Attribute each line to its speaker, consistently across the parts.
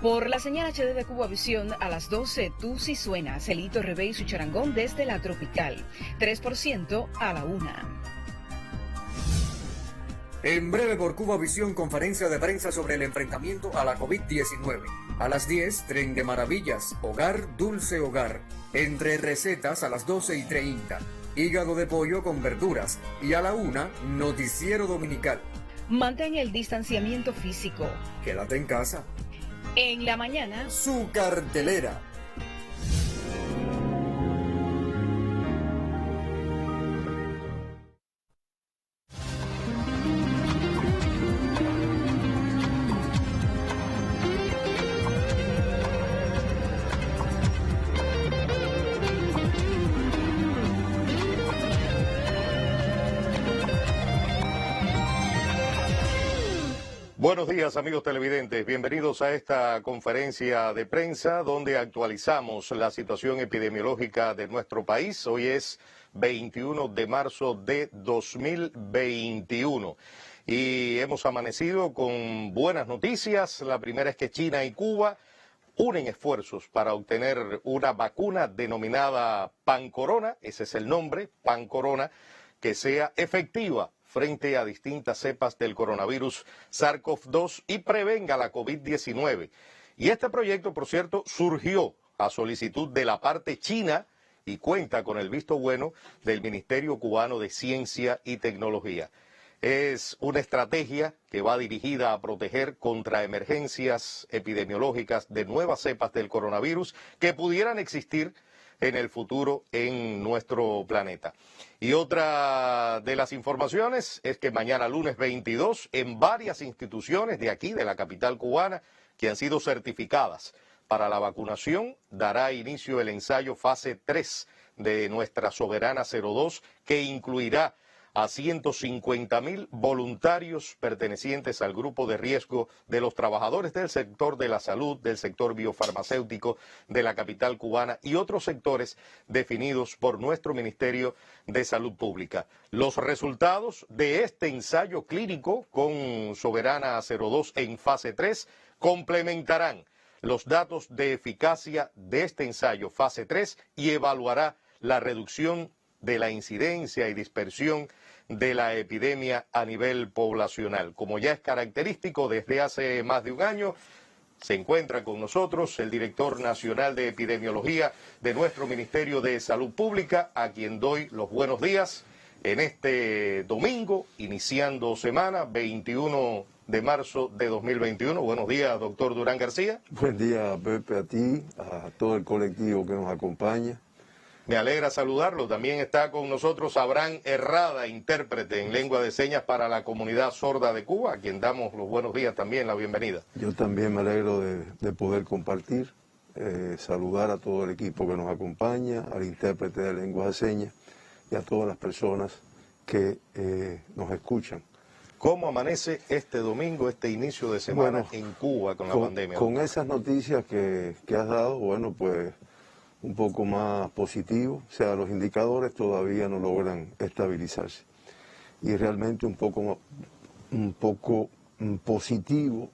Speaker 1: Por la señal HD de Cubavisión a las 12, Tú Sí Suena, Celito Rebé y su charangón desde la Tropical. 3% a la 1.
Speaker 2: En breve por Cubavisión, conferencia de prensa sobre el enfrentamiento a la COVID-19. A las 10, Tren de Maravillas, Hogar, Dulce Hogar. Entre recetas a las 12:30. Hígado de pollo con verduras. Y a la 1, Noticiero Dominical.
Speaker 1: Mantén el distanciamiento físico.
Speaker 2: Quédate en casa.
Speaker 1: En la mañana,
Speaker 2: su cartelera.
Speaker 3: Buenos días, amigos televidentes. Bienvenidos a esta conferencia de prensa donde actualizamos la situación epidemiológica de nuestro país. Hoy es 21 de marzo de 2021 y hemos amanecido con buenas noticias. La primera es que China y Cuba unen esfuerzos para obtener una vacuna denominada Pancorona, ese es el nombre, Pancorona, que sea efectiva frente a distintas cepas del coronavirus SARS-CoV-2 y prevenga la COVID-19. Y este proyecto, por cierto, surgió a solicitud de la parte china y cuenta con el visto bueno del Ministerio Cubano de Ciencia y Tecnología. Es una estrategia que va dirigida a proteger contra emergencias epidemiológicas de nuevas cepas del coronavirus que pudieran existir en el futuro en nuestro planeta. Y otra de las informaciones es que mañana lunes 22 en varias instituciones de aquí, de la capital cubana, que han sido certificadas para la vacunación, dará inicio el ensayo fase 3 de nuestra Soberana 02, que incluirá a 150.000 voluntarios pertenecientes al grupo de riesgo de los trabajadores del sector de la salud, del sector biofarmacéutico de la capital cubana y otros sectores definidos por nuestro Ministerio de Salud Pública. Los resultados de este ensayo clínico con Soberana 02 en fase 3 complementarán los datos de eficacia de este ensayo fase 3 y evaluará la reducción de la incidencia y dispersión de la epidemia a nivel poblacional. Como ya es característico desde hace más de un año, se encuentra con nosotros el director nacional de epidemiología de nuestro Ministerio de Salud Pública, a quien doy los buenos días en este domingo, iniciando semana, 21 de marzo de 2021. Buenos días, doctor Durán García.
Speaker 4: Buen día, Pepe, a ti, a todo el colectivo que nos acompaña.
Speaker 3: Me alegra saludarlo. También está con nosotros Abraham Herrada, intérprete en lengua de señas para la comunidad sorda de Cuba, a quien damos los buenos días también, la bienvenida.
Speaker 4: Yo también me alegro de poder compartir, saludar a todo el equipo que nos acompaña, al intérprete de lengua de señas y a todas las personas que nos escuchan.
Speaker 3: ¿Cómo amanece este domingo, este inicio de semana en Cuba con la pandemia?
Speaker 4: Con esas noticias que has dado, bueno, pues un poco más positivo, o sea, los indicadores todavía no logran estabilizarse. Y realmente un poco positivo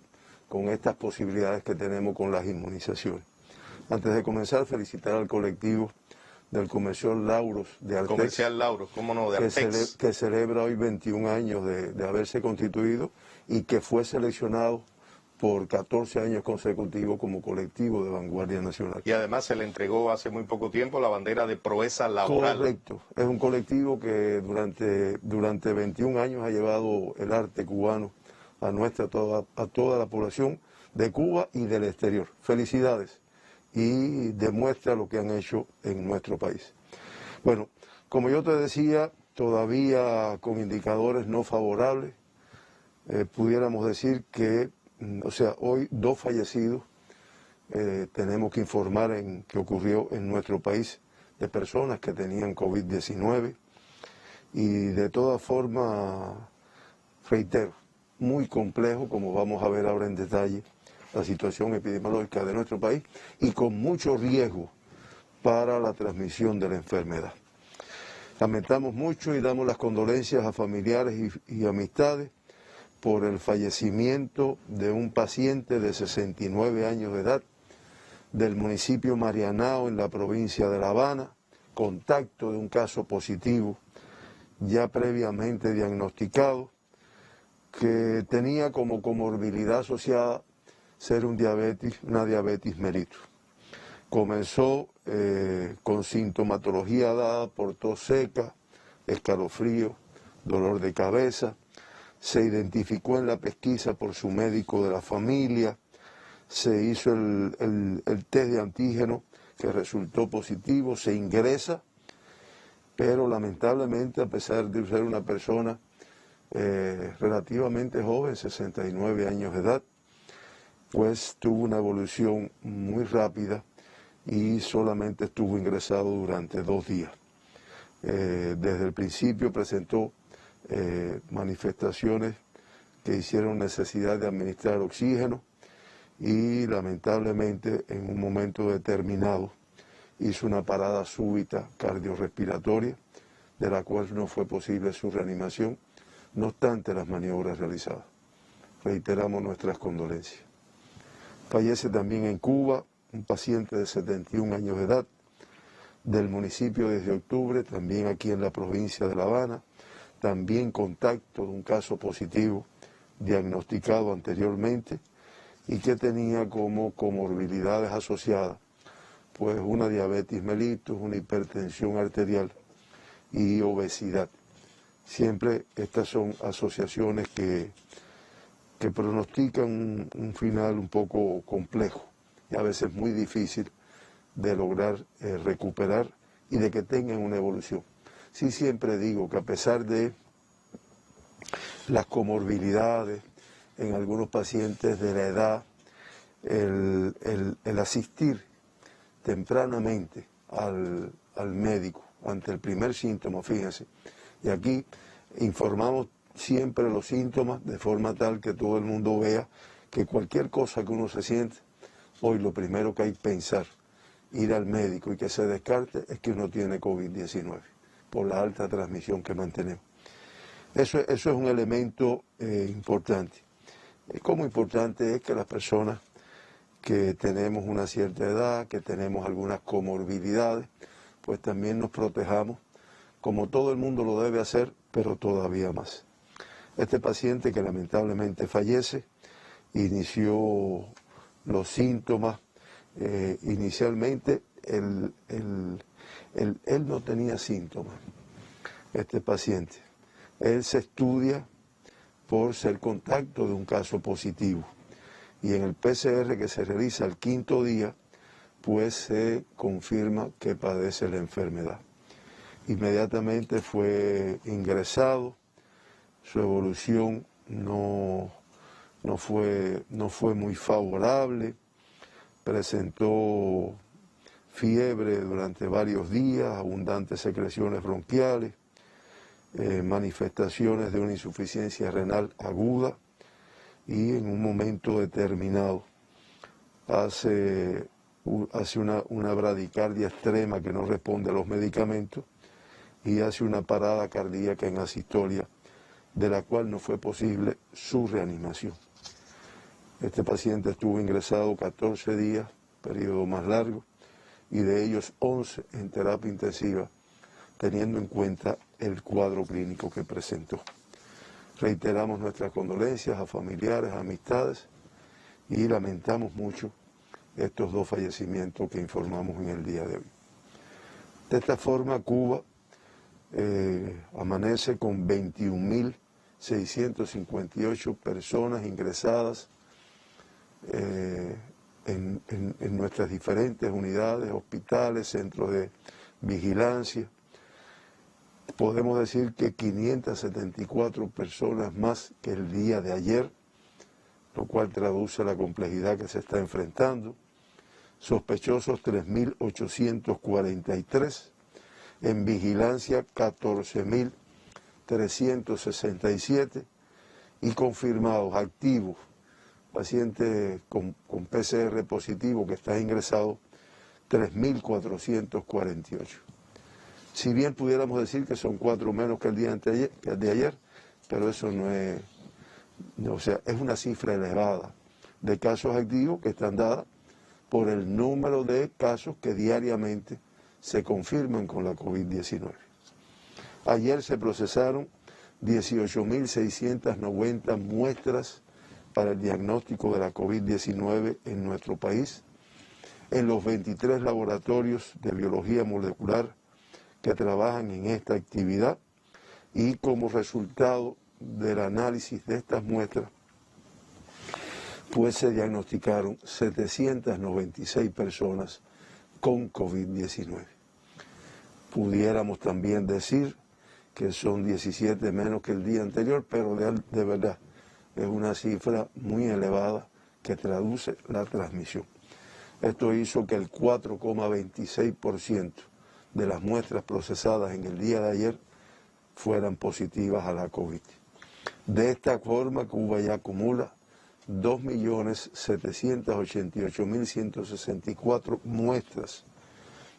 Speaker 4: con estas posibilidades que tenemos con las inmunizaciones. Antes de comenzar, felicitar al colectivo del Comercial Lauros de Artex.
Speaker 3: Comercial Lauros, cómo no, de Artex.
Speaker 4: Que celebra hoy 21 años de haberse constituido y que fue seleccionado por 14 años consecutivos como colectivo de vanguardia nacional.
Speaker 3: Y además se le entregó hace muy poco tiempo la bandera de proeza laboral.
Speaker 4: Correcto. Es un colectivo que durante 21 años ha llevado el arte cubano a toda la población de Cuba y del exterior. Felicidades. Y demuestra lo que han hecho en nuestro país. Bueno, como yo te decía, todavía con indicadores no favorables, pudiéramos decir que hoy 2 fallecidos tenemos que informar que ocurrió en nuestro país de personas que tenían COVID-19 y de todas formas, reitero, muy complejo, como vamos a ver ahora en detalle, la situación epidemiológica de nuestro país y con mucho riesgo para la transmisión de la enfermedad. Lamentamos mucho y damos las condolencias a familiares y amistades, por el fallecimiento de un paciente de 69 años de edad del municipio Marianao en la provincia de La Habana, contacto de un caso positivo ya previamente diagnosticado, que tenía como comorbilidad asociada ser una diabetes mellitus. Comenzó con sintomatología dada por tos seca, escalofrío, dolor de cabeza. Se identificó en la pesquisa por su médico de la familia, se hizo el test de antígeno que resultó positivo, se ingresa, pero lamentablemente, a pesar de ser una persona relativamente joven, 69 años de edad, pues tuvo una evolución muy rápida y solamente estuvo ingresado durante 2 días. Desde el principio presentó manifestaciones que hicieron necesidad de administrar oxígeno y lamentablemente en un momento determinado hizo una parada súbita cardiorrespiratoria, de la cual no fue posible su reanimación, no obstante las maniobras realizadas. Reiteramos nuestras condolencias. Fallece también en Cuba un paciente de 71 años de edad, del municipio desde octubre, también aquí en la provincia de La Habana, también contacto de un caso positivo diagnosticado anteriormente y que tenía como comorbilidades asociadas pues una diabetes mellitus, una hipertensión arterial y obesidad. Siempre estas son asociaciones que pronostican un final un poco complejo y a veces muy difícil de lograr recuperar y de que tengan una evolución. Sí, siempre digo que a pesar de las comorbilidades en algunos pacientes de la edad, el asistir tempranamente al médico ante el primer síntoma, fíjense, y aquí informamos siempre los síntomas de forma tal que todo el mundo vea que cualquier cosa que uno se siente, hoy lo primero que hay que pensar, ir al médico y que se descarte es que uno tiene COVID-19 por la alta transmisión que mantenemos. Eso es un elemento importante. Como importante es que las personas que tenemos una cierta edad, que tenemos algunas comorbilidades, pues también nos protejamos, como todo el mundo lo debe hacer, pero todavía más. Este paciente que lamentablemente fallece, inició los síntomas, inicialmente él no tenía síntomas, este paciente. Él se estudia por ser contacto de un caso positivo y en el PCR que se realiza al 5º día, pues se confirma que padece la enfermedad. Inmediatamente fue ingresado, su evolución no fue muy favorable, presentó fiebre durante varios días, abundantes secreciones bronquiales, manifestaciones de una insuficiencia renal aguda y en un momento determinado hace una bradicardia extrema que no responde a los medicamentos y hace una parada cardíaca en asistolia, de la cual no fue posible su reanimación. Este paciente estuvo ingresado 14 días, periodo más largo, y de ellos 11 en terapia intensiva, teniendo en cuenta el cuadro clínico que presentó. Reiteramos nuestras condolencias a familiares, a amistades, y lamentamos mucho estos 2 fallecimientos que informamos en el día de hoy. De esta forma, Cuba amanece con 21.658 personas ingresadas en nuestras diferentes unidades, hospitales, centros de vigilancia. Podemos decir que 574 personas más que el día de ayer, lo cual traduce la complejidad que se está enfrentando. Sospechosos 3.843, en vigilancia 14.367 y confirmados activos, pacientes con PCR positivo que está ingresado 3.448. Si bien pudiéramos decir que son 4 menos que el día de ayer, pero eso no es O sea, es una cifra elevada de casos activos que están dadas por el número de casos que diariamente se confirman con la COVID-19. Ayer se procesaron 18.690 muestras para el diagnóstico de la COVID-19 en nuestro país, en los 23 laboratorios de biología molecular que trabajan en esta actividad, y como resultado del análisis de estas muestras, pues se diagnosticaron 796 personas con COVID-19. Pudiéramos también decir que son 17 menos que el día anterior, pero de verdad es una cifra muy elevada que traduce la transmisión. Esto hizo que el 4,26% de las muestras procesadas en el día de ayer fueran positivas a la COVID. De esta forma, Cuba ya acumula 2.788.164 muestras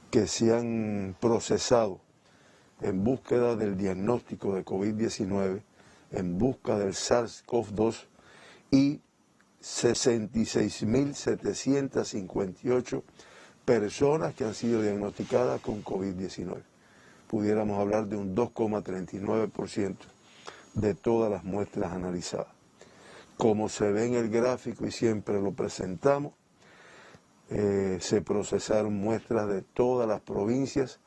Speaker 4: que se han procesado en búsqueda del diagnóstico de COVID-19, en busca del SARS-CoV-2, y 66.758 personas que han sido diagnosticadas con COVID-19. Pudiéramos hablar de un 2,39% de todas las muestras analizadas. Como se ve en el gráfico y siempre lo presentamos, se procesaron muestras de todas las provincias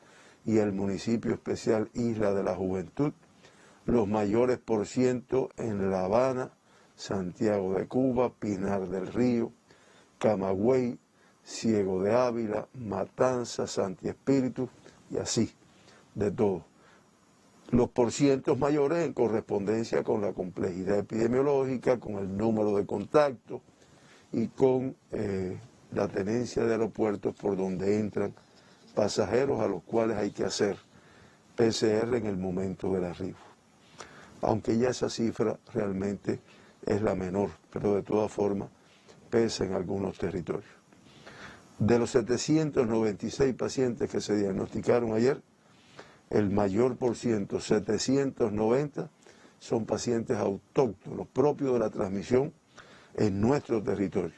Speaker 4: y el municipio especial Isla de la Juventud, los mayores por ciento en La Habana, Santiago de Cuba, Pinar del Río, Camagüey, Ciego de Ávila, Matanzas, Santi Espíritu, y así, de todo. Los porcientos mayores en correspondencia con la complejidad epidemiológica, con el número de contactos y con la tenencia de aeropuertos por donde entran pasajeros a los cuales hay que hacer PCR en el momento del arribo. Aunque ya esa cifra realmente es la menor, pero de todas formas pesa en algunos territorios. De los 796 pacientes que se diagnosticaron ayer, el mayor por ciento, 790, son pacientes autóctonos, propios de la transmisión en nuestro territorio.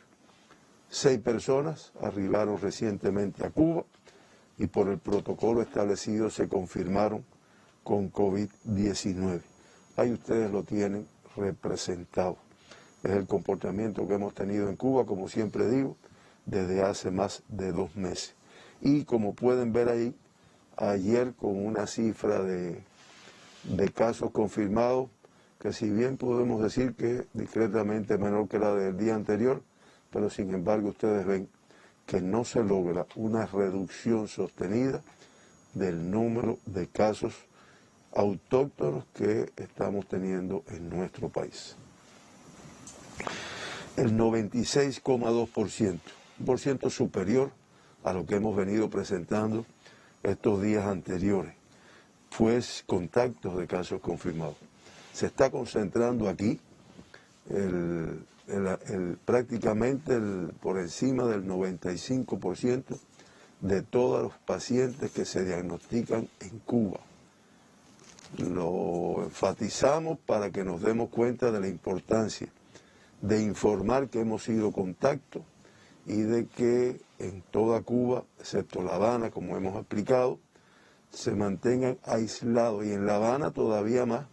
Speaker 4: 6 personas arribaron recientemente a Cuba y por el protocolo establecido se confirmaron con COVID-19. Ahí ustedes lo tienen representado. Es el comportamiento que hemos tenido en Cuba, como siempre digo, desde hace más de 2 meses. Y como pueden ver ahí, ayer con una cifra de casos confirmados, que si bien podemos decir que discretamente menor que la del día anterior, pero sin embargo ustedes ven que no se logra una reducción sostenida del número de casos autóctonos que estamos teniendo en nuestro país. El 96,2%, un por ciento superior a lo que hemos venido presentando estos días anteriores, pues contactos de casos confirmados. Se está concentrando aquí prácticamente por encima del 95% de todos los pacientes que se diagnostican en Cuba. Lo enfatizamos para que nos demos cuenta de la importancia de informar que hemos sido contacto y de que en toda Cuba, excepto La Habana, como hemos explicado, se mantengan aislados, y en La Habana todavía más,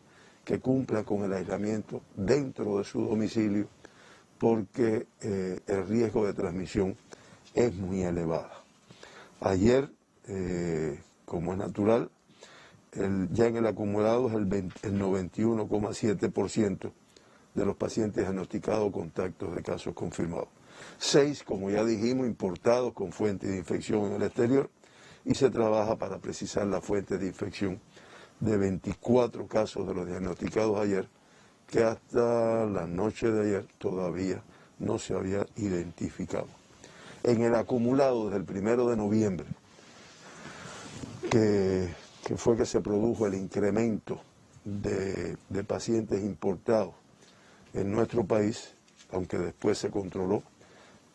Speaker 4: que cumplan con el aislamiento dentro de su domicilio, porque el riesgo de transmisión es muy elevado. Ayer, como es natural, ya en el acumulado es el 91,7% de los pacientes diagnosticados contactos de casos confirmados. 6, como ya dijimos, importados con fuente de infección en el exterior, y se trabaja para precisar la fuente de infección de 24 casos de los diagnosticados ayer, que hasta la noche de ayer todavía no se había identificado. En el acumulado desde el 1 de noviembre, que fue que se produjo el incremento de pacientes importados en nuestro país, aunque después se controló,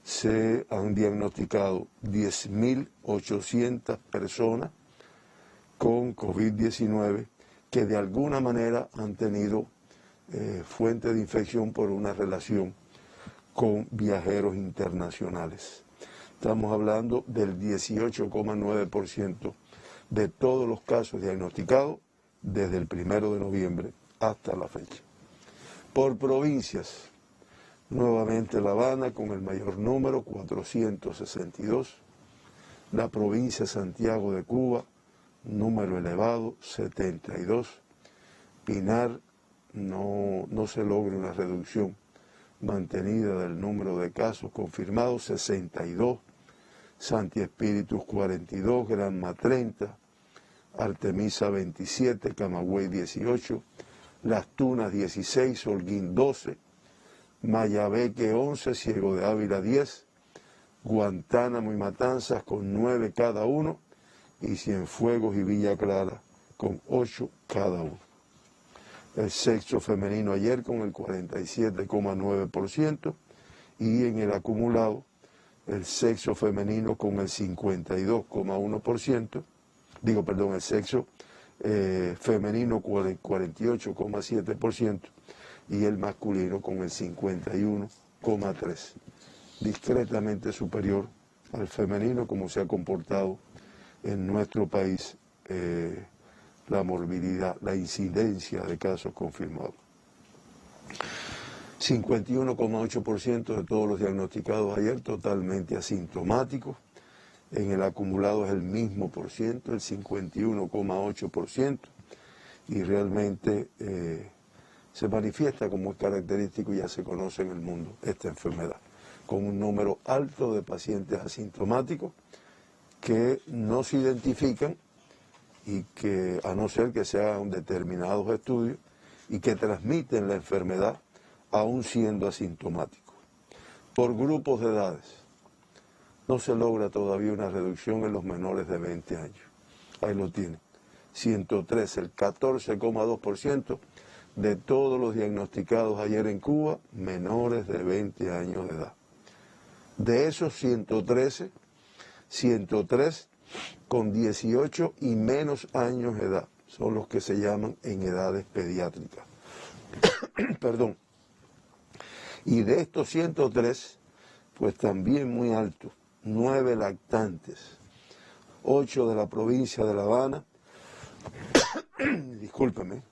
Speaker 4: se han diagnosticado 10.800 personas con COVID-19 que de alguna manera han tenido fuente de infección por una relación con viajeros internacionales. Estamos hablando del 18,9% de todos los casos diagnosticados desde el 1 de noviembre hasta la fecha. Por provincias, nuevamente La Habana con el mayor número, 462. La provincia de Santiago de Cuba, número elevado, 72. Pinar, no se logra una reducción mantenida del número de casos confirmados, 62. Santi Espíritus 42, Granma 30, Artemisa 27, Camagüey 18, Las Tunas 16, Holguín 12, Mayabeque 11, Ciego de Ávila 10, Guantánamo y Matanzas con 9 cada uno, y Cienfuegos y Villa Clara con 8 cada uno. El sexo femenino ayer con el 47,9% y en el acumulado el sexo femenino con el 52,1%, el sexo femenino con el 48,7% y el masculino con el 51,3%, discretamente superior al femenino como se ha comportado en nuestro país la morbilidad, la incidencia de casos confirmados. 51,8% de todos los diagnosticados ayer totalmente asintomáticos. En el acumulado es el mismo por ciento, el 51,8%, y realmente se manifiesta como es característico y ya se conoce en el mundo esta enfermedad, con un número alto de pacientes asintomáticos que no se identifican y que, a no ser que se hagan determinados estudios, y que transmiten la enfermedad aún siendo asintomáticos. Por grupos de edades, no se logra todavía una reducción en los menores de 20 años. Ahí lo tienen. 113, el 14,2% de todos los diagnosticados ayer en Cuba, menores de 20 años de edad. De esos 103 con 18 y menos años de edad son los que se llaman en edades pediátricas. Perdón. Y de estos 103, pues también muy alto, 9 lactantes, 8 de la provincia de La Habana, discúlpeme,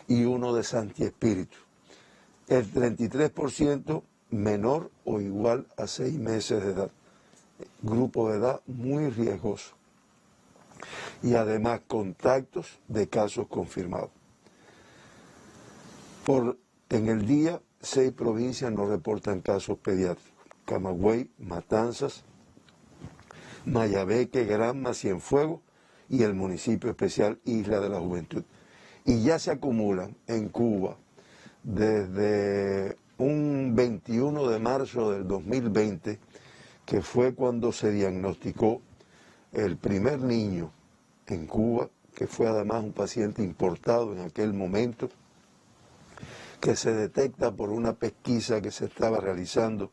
Speaker 4: y 1 de Santi Espíritu. El 33% menor o igual a 6 meses de edad, grupo de edad muy riesgoso. Y además contactos de casos confirmados. En el día, 6 provincias no reportan casos pediátricos: Camagüey, Matanzas, Mayabeque, Granma, Cienfuegos y el municipio especial Isla de la Juventud. Y ya se acumulan en Cuba desde un 21 de marzo del 2020, que fue cuando se diagnosticó el primer niño en Cuba, que fue además un paciente importado en aquel momento, que se detecta por una pesquisa que se estaba realizando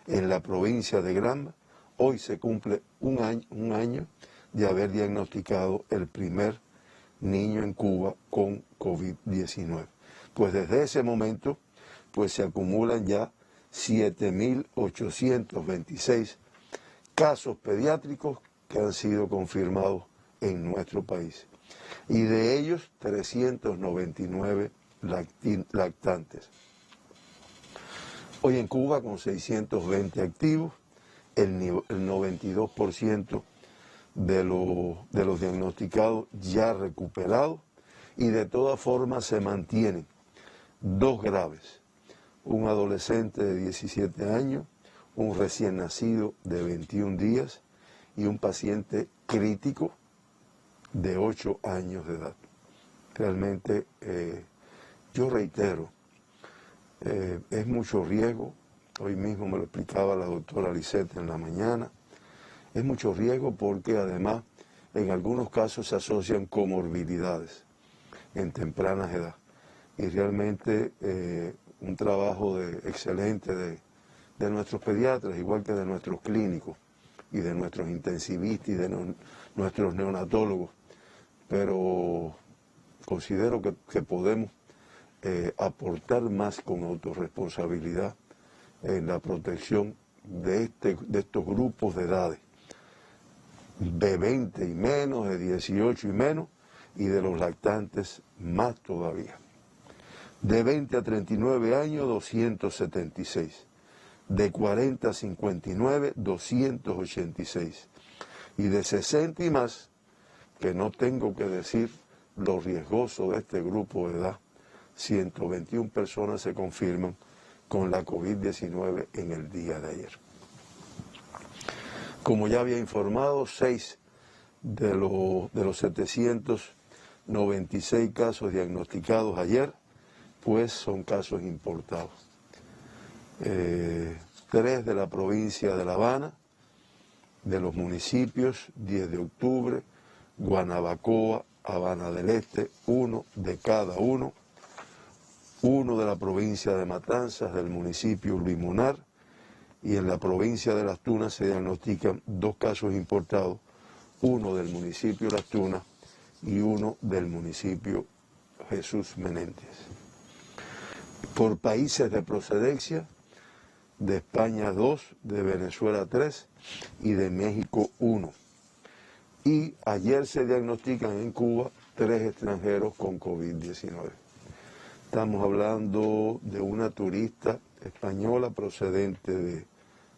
Speaker 4: en la provincia de Granma. Hoy se cumple un año de haber diagnosticado el primer niño en Cuba con COVID-19. Pues desde ese momento, pues se acumulan ya 7.826 casos pediátricos que han sido confirmados en nuestro país. Y de ellos, 399 lactantes. Hoy en Cuba, con 620 activos, el 92% de los diagnosticados ya recuperados, y de todas formas se mantienen 2 graves: un adolescente de 17 años, un recién nacido de 21 días y un paciente crítico de 8 años de edad. Realmente, yo reitero, es mucho riesgo. Hoy mismo me lo explicaba la doctora Lisette en la mañana. Es mucho riesgo porque además en algunos casos se asocian comorbilidades en tempranas edades. Y realmente un trabajo excelente de nuestros pediatras, igual que de nuestros clínicos y de nuestros intensivistas y de nuestros neonatólogos. Pero considero que podemos aportar más con autorresponsabilidad en la protección de estos grupos de edades, de 20 y menos, de 18 y menos, y de los lactantes más todavía. De 20 a 39 años, 276. De 40 a 59, 286. Y de 60 y más, que no tengo que decir lo riesgoso de este grupo de edad, 121 personas se confirman con la COVID-19 en el día de ayer. Como ya había informado, 6 de los 796 casos diagnosticados ayer, pues son casos importados. 3 de la provincia de La Habana, de los municipios 10 de octubre, Guanabacoa, Habana del Este, 1 de cada uno. 1 de la provincia de Matanzas, del municipio Luis Munar, y en la provincia de Las Tunas se diagnostican 2 casos importados, 1 del municipio Las Tunas y 1 del municipio Jesús Menéndez. Por países de procedencia, de España 2, de Venezuela 3 y de México 1. Y ayer se diagnostican en Cuba 3 extranjeros con COVID-19. Estamos hablando de una turista española procedente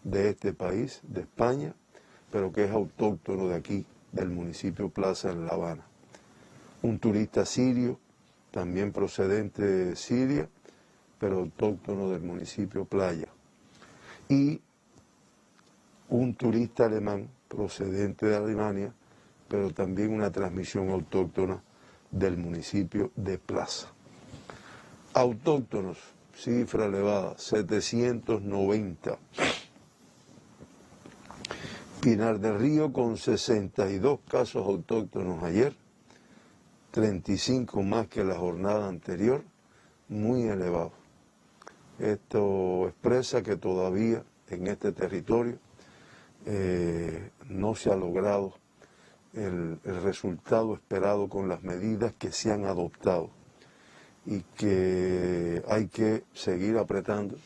Speaker 4: de este país, de España, pero que es autóctono de aquí, del municipio Plaza en La Habana. Un turista sirio, también procedente de Siria, pero autóctono del municipio Playa. Y un turista alemán procedente de Alemania, pero también una transmisión autóctona del municipio de Plaza. Autóctonos, cifra elevada, 790. Pinar del Río con 62 casos autóctonos ayer, 35 más que la jornada anterior, muy elevado. Esto expresa que todavía en este territorio no se ha logrado el resultado esperado con las medidas que se han adoptado y que hay que seguir apretando,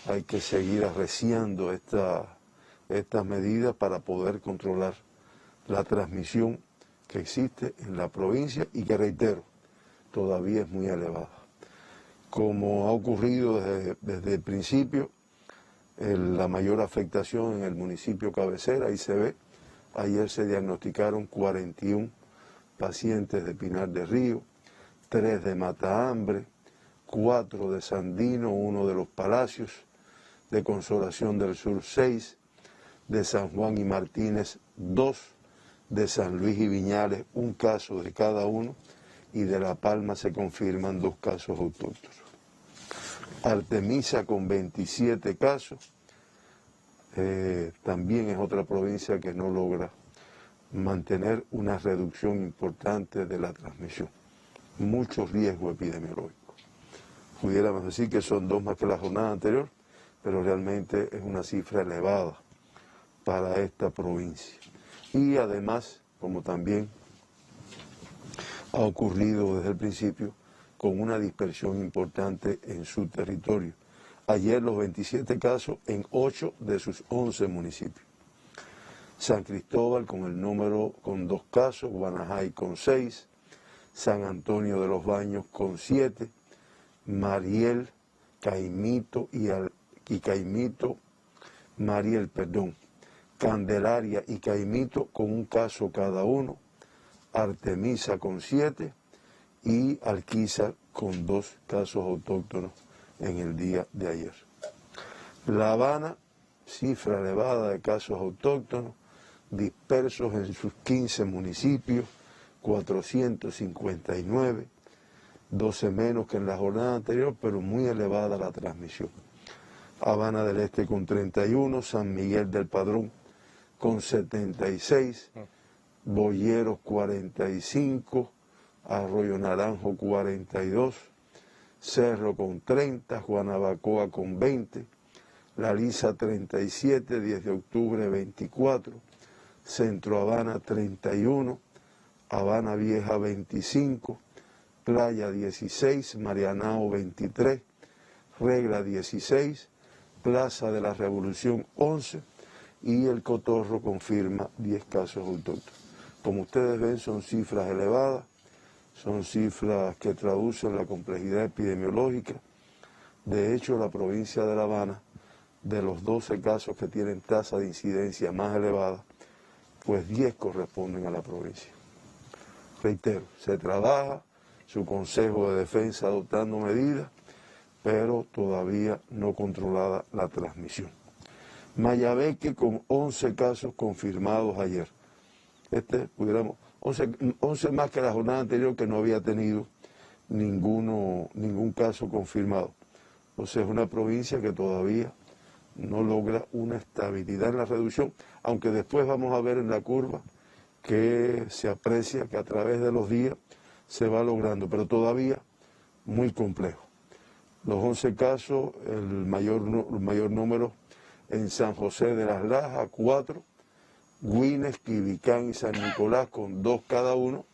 Speaker 4: hay que seguir arreciando estas medidas para poder controlar la transmisión que existe en la provincia y que, reitero, todavía es muy elevada. Como ha ocurrido desde el principio, la mayor afectación en el municipio cabecera, ahí se ve, ayer se diagnosticaron 41 pacientes de Pinar del Río, 3 de Matahambre, 4 de Sandino, 1 de Los Palacios, de Consolación del Sur 6, de San Juan y Martínez 2, de San Luis y Viñales 1 caso de cada uno, y de La Palma se confirman 2 casos autóctonos. Artemisa con 27 casos, también es otra provincia que no logra mantener una reducción importante de la transmisión. Mucho riesgo epidemiológico. Pudiéramos decir que son 2 más que la jornada anterior, pero realmente es una cifra elevada para esta provincia. Y además, como también ha ocurrido desde el principio, con una dispersión importante en su territorio. Ayer los 27 casos en 8 de sus 11 municipios. San Cristóbal con 2 casos, Guanajay con 6, San Antonio de los Baños con 7, Mariel, Caimito Candelaria y Caimito con 1 caso cada uno, Artemisa con 7 y Alquizar con 2 casos autóctonos en el día de ayer. La Habana, cifra elevada de casos autóctonos, dispersos en sus 15 municipios, 459, 12 menos que en la jornada anterior, pero muy elevada la transmisión. Habana del Este con 31, San Miguel del Padrón con 76, Boyeros 45, Arroyo Naranjo 42, Cerro con 30, Guanabacoa con 20, La Lisa 37, 10 de octubre 24, Centro Habana 31, Habana Vieja 25, Playa 16, Marianao 23, Regla 16, Plaza de la Revolución 11 y El Cotorro confirma 10 casos autóctonos. Como ustedes ven, son cifras elevadas, son cifras que traducen la complejidad epidemiológica. De hecho, la provincia de La Habana, de los 12 casos que tienen tasa de incidencia más elevada, pues 10 corresponden a la provincia. Reitero, se trabaja, su Consejo de Defensa adoptando medidas, pero todavía no controlada la transmisión. Mayabeque con 11 casos confirmados ayer. 11 más que la jornada anterior, que no había tenido ningún caso confirmado. O sea, es una provincia que todavía no logra una estabilidad en la reducción, aunque después vamos a ver en la curva que se aprecia que a través de los días se va logrando, pero todavía muy complejo. Los 11 casos, el mayor número en San José de las Lajas, 4, Güines, Quibicán y San Nicolás con 2 cada uno,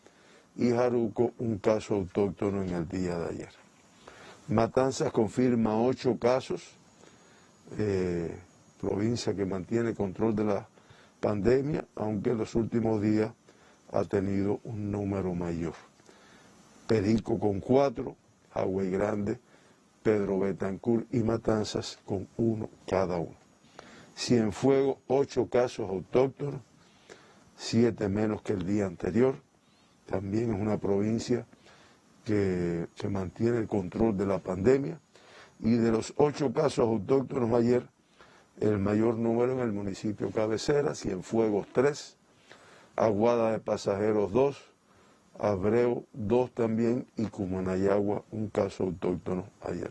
Speaker 4: y Jaruco un caso autóctono en el día de ayer. Matanzas confirma 8 casos, provincia que mantiene control de la pandemia, aunque en los últimos días ha tenido un número mayor. Perico con 4, Hawái Grande, Pedro Betancur y Matanzas con 1 cada uno. Cienfuegos, 8 casos autóctonos, 7 menos que el día anterior. También es una provincia que mantiene el control de la pandemia. Y de los 8 casos autóctonos ayer, el mayor número en el municipio cabecera, Cienfuegos 3, Aguada de Pasajeros 2, Abreu 2 también y Cumanayagua un caso autóctono ayer.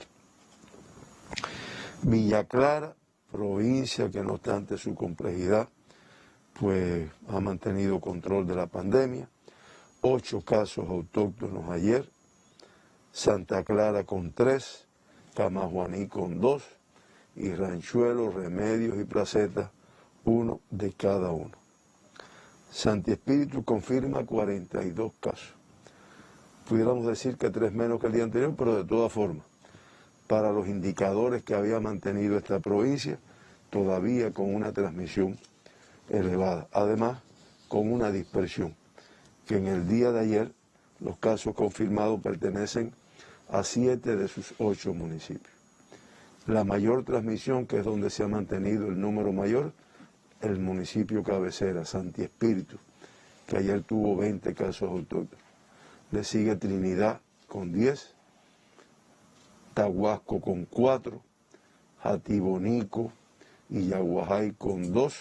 Speaker 4: Villa Clara, provincia que no obstante su complejidad, pues ha mantenido control de la pandemia, 8 casos autóctonos ayer, Santa Clara con 3, Camajuaní con 2 y Ranchuelo, Remedios y Placeta 1 de cada uno. Santi Espíritu confirma 42 casos. Pudiéramos decir que 3 menos que el día anterior, pero de todas formas, para los indicadores que había mantenido esta provincia, todavía con una transmisión elevada. Además, con una dispersión, que en el día de ayer los casos confirmados pertenecen a 7 de sus 8 municipios. La mayor transmisión, que es donde se ha mantenido el número mayor, el municipio cabecera, Santi Espíritu, que ayer tuvo 20 casos autóctonos. Le sigue Trinidad con 10, Tahuasco con 4, Jatibonico y Yaguajay con 2,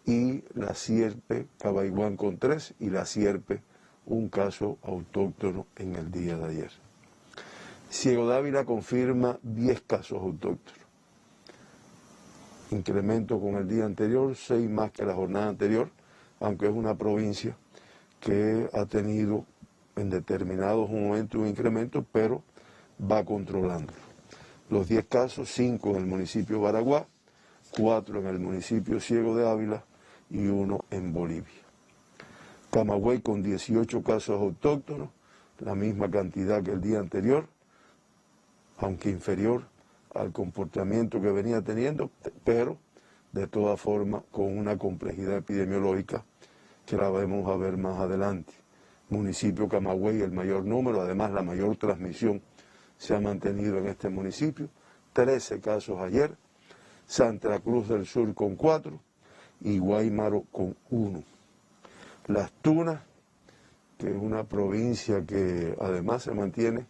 Speaker 4: y La Sierpe, Cabaiguán con 3, y La Sierpe un caso autóctono en el día de ayer. Ciego Dávila confirma 10 casos autóctonos. Incremento con el día anterior, 6 más que la jornada anterior, aunque es una provincia que ha tenido en determinados momentos un incremento, pero va controlándolo. Los 10 casos, 5 en el municipio de Baraguá, 4 en el municipio Ciego de Ávila y 1 en Bolivia. Camagüey con 18 casos autóctonos, la misma cantidad que el día anterior, aunque inferior al comportamiento que venía teniendo, pero de todas formas con una complejidad epidemiológica que la vamos a ver más adelante. Municipio Camagüey, el mayor número, además la mayor transmisión se ha mantenido en este municipio, 13 casos ayer, Santa Cruz del Sur con 4 y Guaymaro con 1. Las Tunas, que es una provincia que además se mantiene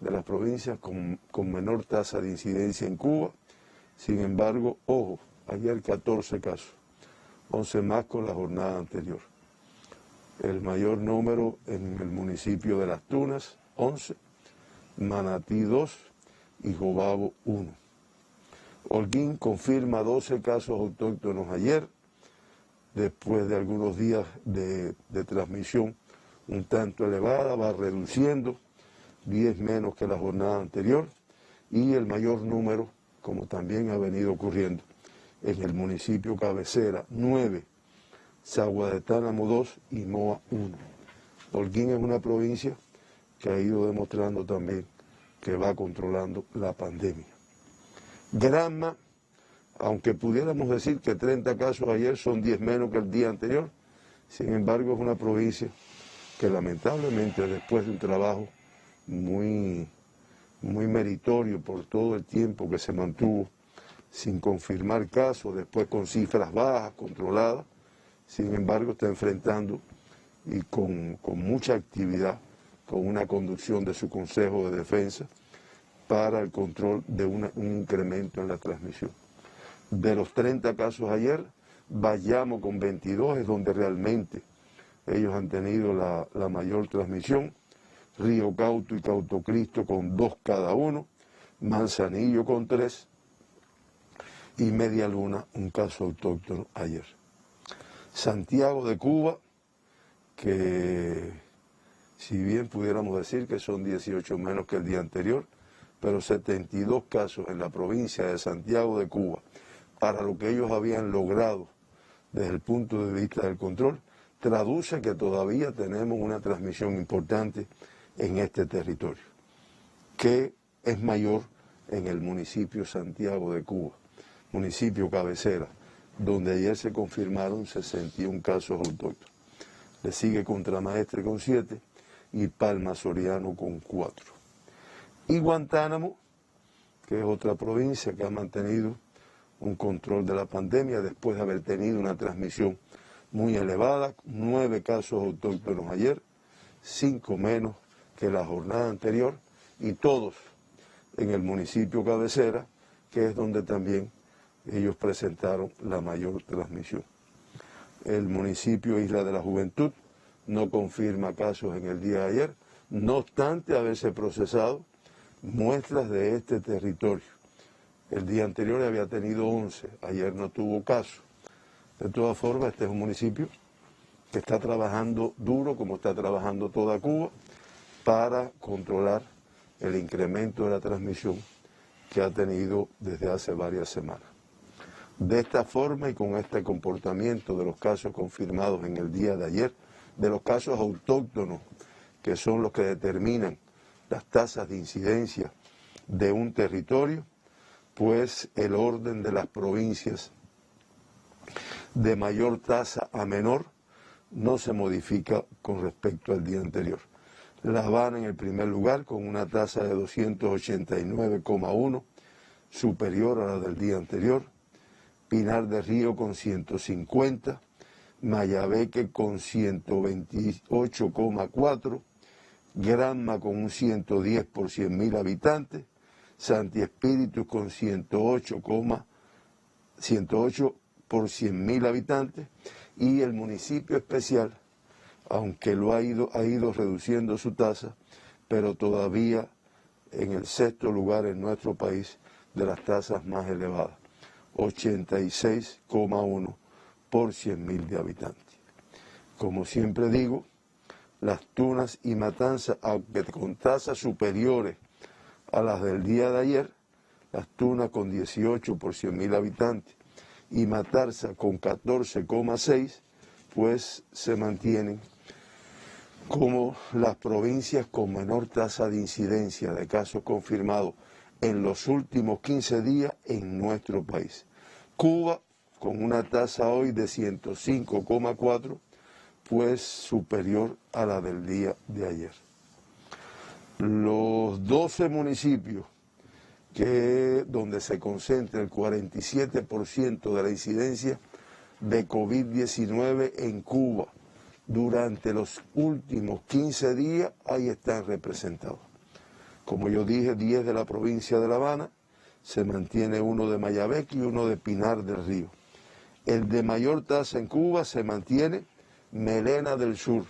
Speaker 4: de las provincias con menor tasa de incidencia en Cuba. Sin embargo, ojo, ayer 14 casos, 11 más con la jornada anterior. El mayor número en el municipio de Las Tunas, 11, Manatí 2 y Jobabo 1. Holguín confirma 12 casos autóctonos ayer, después de algunos días de transmisión un tanto elevada, va reduciendo, 10 menos que la jornada anterior, y el mayor número, como también ha venido ocurriendo, en el municipio cabecera, 9, Sagua de Tánamo 2 y Moa 1. Holguín es una provincia que ha ido demostrando también que va controlando la pandemia. Granma, aunque pudiéramos decir que 30 casos ayer son 10 menos que el día anterior, sin embargo es una provincia que lamentablemente después de un trabajo muy meritorio por todo el tiempo que se mantuvo sin confirmar casos, después con cifras bajas, controladas, sin embargo está enfrentando y con mucha actividad, con una conducción de su Consejo de Defensa para el control de un incremento en la transmisión. De los 30 casos ayer, Bayamo con 22 es donde realmente ellos han tenido la mayor transmisión, Río Cauto y Cauto Cristo con 2 cada uno, Manzanillo con 3 y Media Luna un caso autóctono ayer. Santiago de Cuba, que si bien pudiéramos decir que son 18 menos que el día anterior, pero 72 casos en la provincia de Santiago de Cuba, para lo que ellos habían logrado desde el punto de vista del control, traduce que todavía tenemos una transmisión importante en este territorio, que es mayor en el municipio Santiago de Cuba, municipio cabecera, donde ayer se confirmaron 61 casos autóctonos. Le sigue Contramaestre con 7 y Palma Soriano con 4. Y Guantánamo, que es otra provincia que ha mantenido un control de la pandemia después de haber tenido una transmisión muy elevada, 9 casos autóctonos ayer, 5 menos que la jornada anterior, y todos en el municipio cabecera, que es donde también ellos presentaron la mayor transmisión. El municipio Isla de la Juventud no confirma casos en el día de ayer, no obstante haberse procesado muestras de este territorio. El día anterior había tenido 11, ayer no tuvo caso. De todas formas, este es un municipio que está trabajando duro, como está trabajando toda Cuba, para controlar el incremento de la transmisión que ha tenido desde hace varias semanas. De esta forma y con este comportamiento de los casos confirmados en el día de ayer, de los casos autóctonos, que son los que determinan las tasas de incidencia de un territorio, pues el orden de las provincias de mayor tasa a menor no se modifica con respecto al día anterior. La Habana en el primer lugar con una tasa de 289,1, superior a la del día anterior, Pinar del Río con 150, Mayabeque con 128,4, Granma con un 110 por 100.000 habitantes, Santi Espíritu con 108 por 100.000 habitantes, y el municipio especial, aunque ha ido reduciendo su tasa, pero todavía en el 6º lugar en nuestro país de las tasas más elevadas, 86,1 por 100.000 de habitantes. Como siempre digo, Las Tunas y Matanzas, aunque con tasas superiores a las del día de ayer, Las Tunas con 18 por 100.000 habitantes y Matanzas con 14,6, pues se mantienen como las provincias con menor tasa de incidencia de casos confirmados en los últimos 15 días en nuestro país. Cuba, con una tasa hoy de 105,4, pues superior a la del día de ayer. Los 12 municipios donde se concentra el 47% de la incidencia de COVID-19 en Cuba durante los últimos 15 días, ahí están representados. Como yo dije, 10 de la provincia de La Habana, se mantiene uno de Mayabeque y uno de Pinar del Río. El de mayor tasa en Cuba se mantiene Melena del Sur,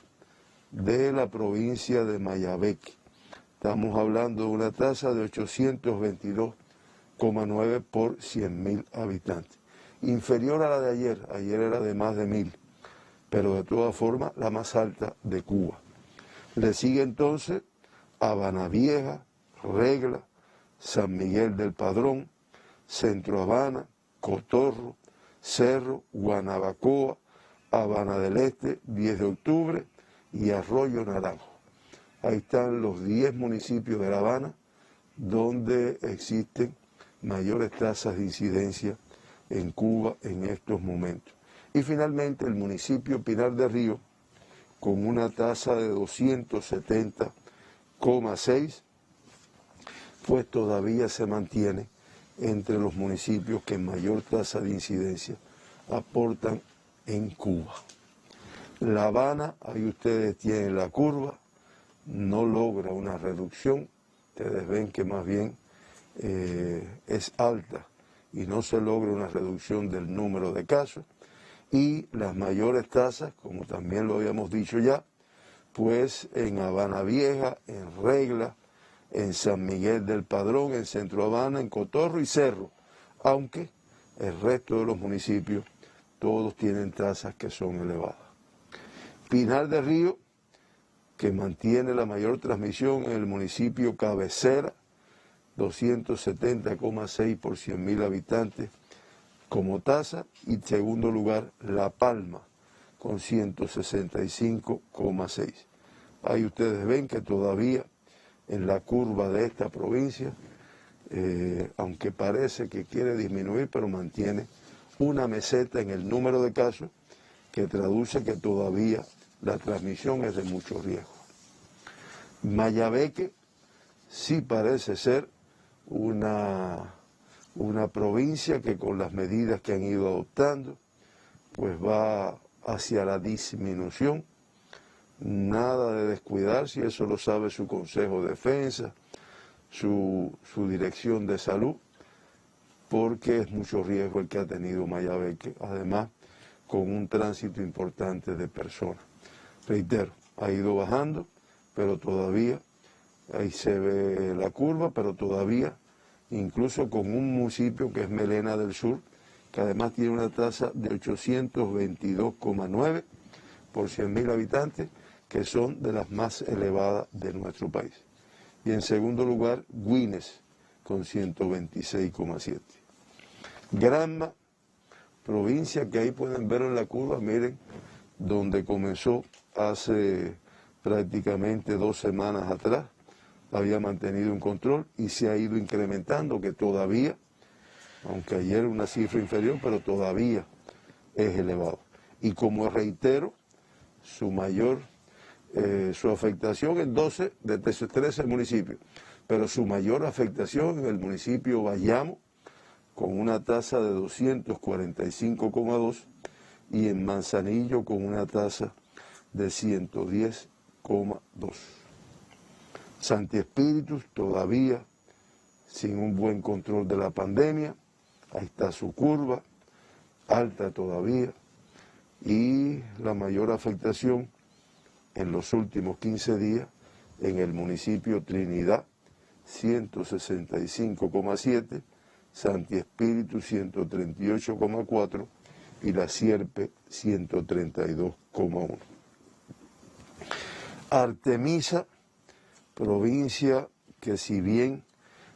Speaker 4: de la provincia de Mayabeque. Estamos hablando de una tasa de 822,9 por 100.000 habitantes. Inferior a la de ayer era de más de 1.000, pero de todas formas la más alta de Cuba. Le sigue entonces Habana Vieja, Regla, San Miguel del Padrón, Centro Habana, Cotorro, Cerro, Guanabacoa, Habana del Este, 10 de octubre y Arroyo Naranjo. ahí están los 10 municipios de La Habana donde existen mayores tasas de incidencia en Cuba en estos momentos. Y finalmente el municipio Pinar del Río, con una tasa de 270,6, pues todavía se mantiene entre los municipios que mayor tasa de incidencia aportan en Cuba. La Habana, ahí ustedes tienen la curva, no logra una reducción, ustedes ven que más bien es alta y no se logra una reducción del número de casos, y las mayores tasas, como también lo habíamos dicho ya, pues en Habana Vieja, en Regla, en San Miguel del Padrón, en Centro Habana, en Cotorro y Cerro, aunque el resto de los municipios todos tienen tasas que son elevadas. Pinar del Río, que mantiene la mayor transmisión en el municipio cabecera, 270,6 por 100.000 habitantes como tasa, y segundo lugar La Palma, con 165,6. Ahí ustedes ven que todavía en la curva de esta provincia, aunque parece que quiere disminuir, pero mantiene una meseta en el número de casos, que traduce que todavía la transmisión es de mucho riesgo. Mayabeque sí parece ser una provincia que con las medidas que han ido adoptando, pues va hacia la disminución. Nada de descuidarse, y eso lo sabe su Consejo de Defensa, su Dirección de Salud, porque es mucho riesgo el que ha tenido Mayabeque, además con un tránsito importante de personas. Reitero, ha ido bajando, pero todavía, ahí se ve la curva, pero todavía, incluso con un municipio que es Melena del Sur, que además tiene una tasa de 822,9 por 100.000 habitantes, que son de las más elevadas de nuestro país. Y en segundo lugar, Güines, con 126,7. Granma, provincia que ahí pueden ver en la curva, miren, donde comenzó hace prácticamente 2 semanas atrás, había mantenido un control y se ha ido incrementando, que todavía, aunque ayer era una cifra inferior, pero todavía es elevado. Y como reitero, su afectación en 12 de 13 municipios, pero su mayor afectación en el municipio Bayamo, con una tasa de 245,2, y en Manzanillo con una tasa de 110,2. Santi Espíritus todavía sin un buen control de la pandemia, ahí está su curva, alta todavía, y la mayor afectación en los últimos 15 días en el municipio Trinidad, 165,7, Santi Espíritu 138,4 y La Sierpe 132,1. Artemisa, provincia que si bien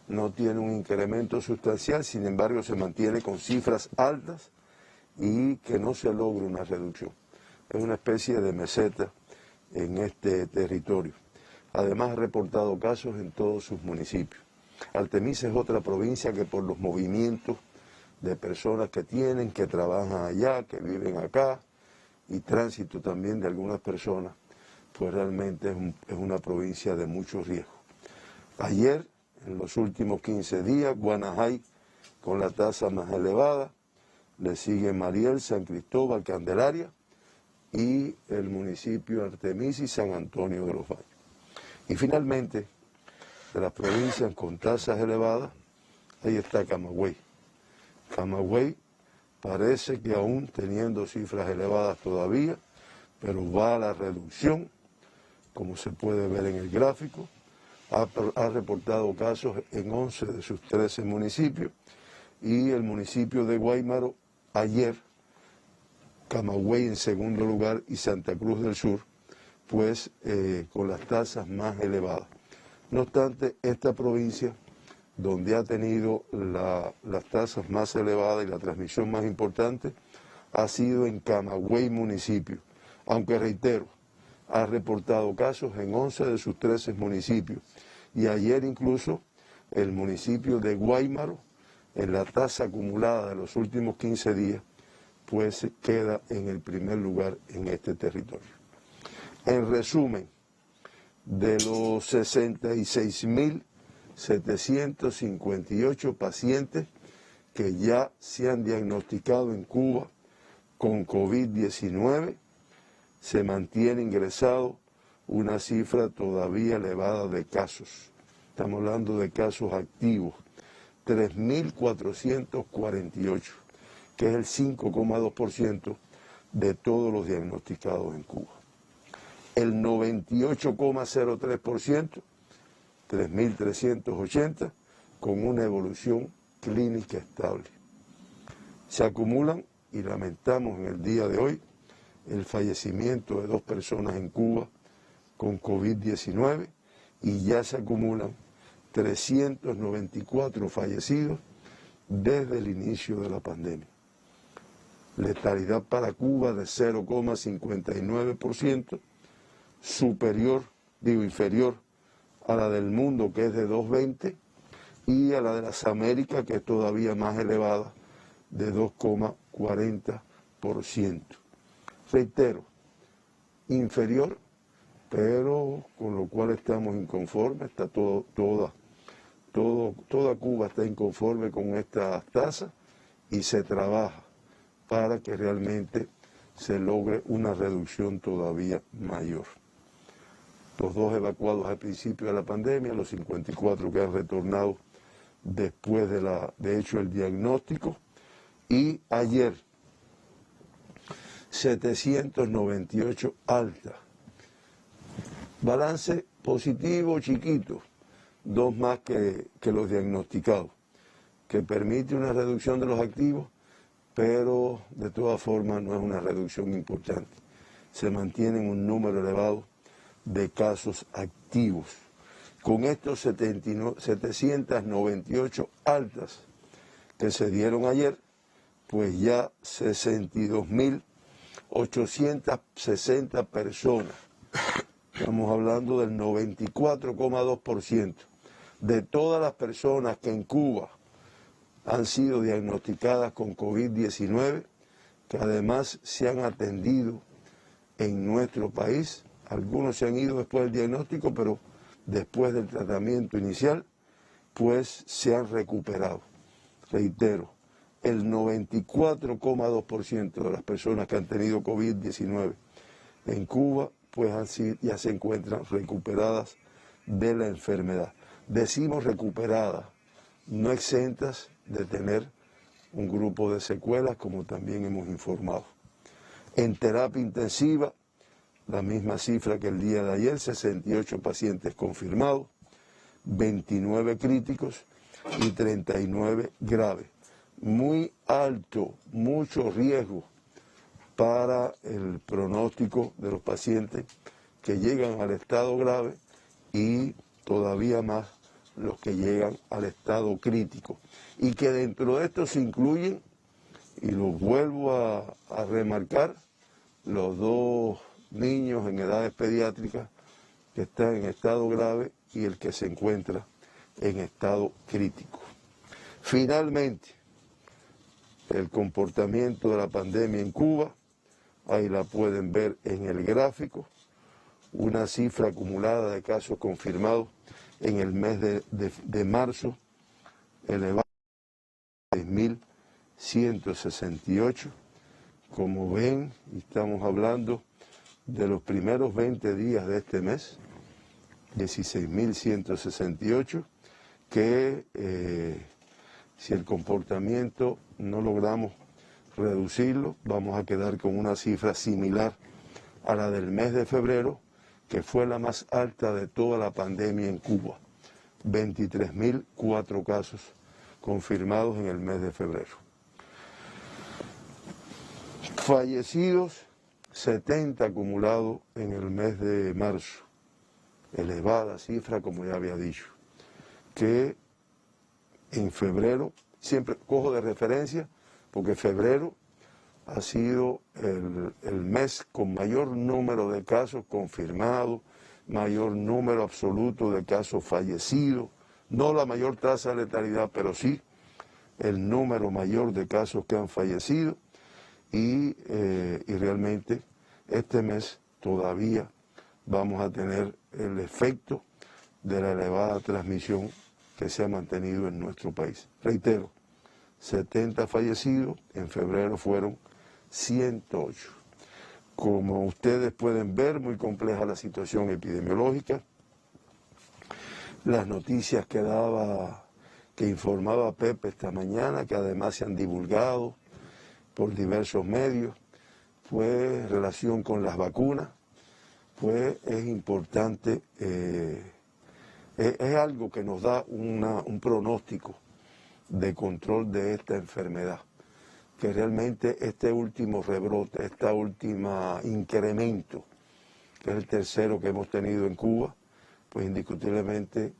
Speaker 4: no tiene un incremento sustancial, sin embargo se mantiene con cifras altas y que no se logra una reducción. Es una especie de meseta en este territorio. Además ha reportado casos en todos sus municipios. Artemisa es otra provincia que por los movimientos de personas que tienen, que trabajan allá, que viven acá, y tránsito también de algunas personas, pues realmente es una provincia de mucho riesgo. Ayer, en los últimos 15 días, Guanajay con la tasa más elevada, le sigue Mariel, San Cristóbal, Candelaria, y el municipio Artemisa y San Antonio de los Baños. Y finalmente, de las provincias con tasas elevadas, ahí está Camagüey. Camagüey parece que aún teniendo cifras elevadas todavía, pero va a la reducción, como se puede ver en el gráfico. Ha reportado casos en 11 de sus 13 municipios, y el municipio de Guaymaro ayer, Camagüey en segundo lugar y Santa Cruz del Sur, pues con las tasas más elevadas. No obstante, esta provincia, donde ha tenido las tasas más elevadas y la transmisión más importante, ha sido en Camagüey municipio, aunque reitero, ha reportado casos en 11 de sus 13 municipios. Y ayer incluso el municipio de Guáimaro, en la tasa acumulada de los últimos 15 días, pues queda en el primer lugar en este territorio. En resumen, de los 66.758 pacientes que ya se han diagnosticado en Cuba con COVID-19, se mantiene ingresado una cifra todavía elevada de casos. Estamos hablando de casos activos, 3.448, que es el 5,2% de todos los diagnosticados en Cuba. El 98,03%, 3.380, con una evolución clínica estable. Se acumulan, y lamentamos en el día de hoy, el fallecimiento de 2 personas en Cuba con COVID-19 y ya se acumulan 394 fallecidos desde el inicio de la pandemia. Letalidad para Cuba de 0,59%, inferior a la del mundo, que es de 2,20%, y a la de las Américas, que es todavía más elevada, de 2,40%. Reitero, inferior, pero con lo cual estamos inconformes, está toda Cuba está inconforme con estas tasas y se trabaja para que realmente se logre una reducción todavía mayor. Los 2 evacuados al principio de la pandemia, los 54 que han retornado después de hecho el diagnóstico, y ayer 798 altas. Balance positivo chiquito, 2 más que los diagnosticados, que permite una reducción de los activos, pero de todas formas no es una reducción importante. Se mantiene un número elevado de casos activos. Con estos 798 altas que se dieron ayer, pues ya 62.860 personas, estamos hablando del 94,2% de todas las personas que en Cuba han sido diagnosticadas con COVID-19, que además se han atendido en nuestro país. Algunos se han ido después del diagnóstico, pero después del tratamiento inicial, pues se han recuperado. Reitero, el 94,2% de las personas que han tenido COVID-19 en Cuba, pues ya se encuentran recuperadas de la enfermedad. Decimos recuperadas, no exentas de tener un grupo de secuelas, como también hemos informado. En terapia intensiva, la misma cifra que el día de ayer, 68 pacientes confirmados, 29 críticos y 39 graves. Muy alto, mucho riesgo para el pronóstico de los pacientes que llegan al estado grave y todavía más los que llegan al estado crítico. Y que dentro de esto se incluyen, y lo vuelvo a remarcar, los 2 niños en edades pediátricas que están en estado grave y el que se encuentra en estado crítico. Finalmente, el comportamiento de la pandemia en Cuba, ahí la pueden ver en el gráfico, una cifra acumulada de casos confirmados en el mes de marzo, elevada a 6.168. Como ven, estamos hablando de los primeros 20 días de este mes, 16.168, que si el comportamiento no logramos reducirlo, vamos a quedar con una cifra similar a la del mes de febrero, que fue la más alta de toda la pandemia en Cuba, 23.004 casos confirmados en el mes de febrero. Fallecidos, 70 acumulados en el mes de marzo, elevada cifra, como ya había dicho, que en febrero, siempre cojo de referencia, porque febrero ha sido el mes con mayor número de casos confirmados, mayor número absoluto de casos fallecidos, no la mayor tasa de letalidad, pero sí el número mayor de casos que han fallecido y realmente este mes todavía vamos a tener el efecto de la elevada transmisión que se ha mantenido en nuestro país. Reitero, 70 fallecidos, en febrero fueron 108. Como ustedes pueden ver, muy compleja la situación epidemiológica. Las noticias que informaba Pepe esta mañana, que además se han divulgado por diversos medios, pues relación con las vacunas, pues es importante, es algo que nos da un pronóstico de control de esta enfermedad, que realmente este último rebrote, este último incremento, que es el tercero que hemos tenido en Cuba, pues indiscutiblemente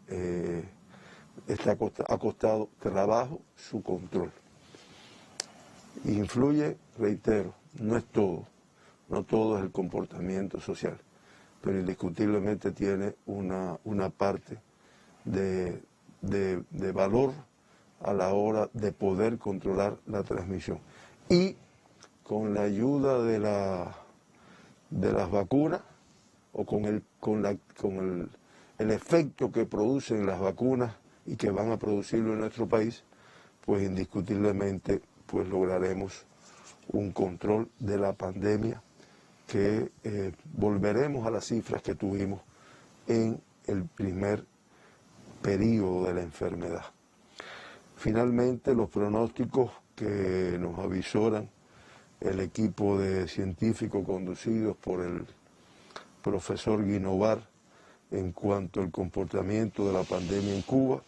Speaker 4: ha costado trabajo su control. Influye, reitero, no es todo, no todo es el comportamiento social, pero indiscutiblemente tiene una parte de valor a la hora de poder controlar la transmisión. Y con la ayuda de las vacunas, o con el efecto que producen las vacunas y que van a producirlo en nuestro país, pues indiscutiblemente pues lograremos un control de la pandemia que volveremos a las cifras que tuvimos en el primer periodo de la enfermedad. Finalmente, los pronósticos que nos avisoran el equipo de científicos conducidos por el profesor Guinovar en cuanto al comportamiento de la pandemia en Cuba,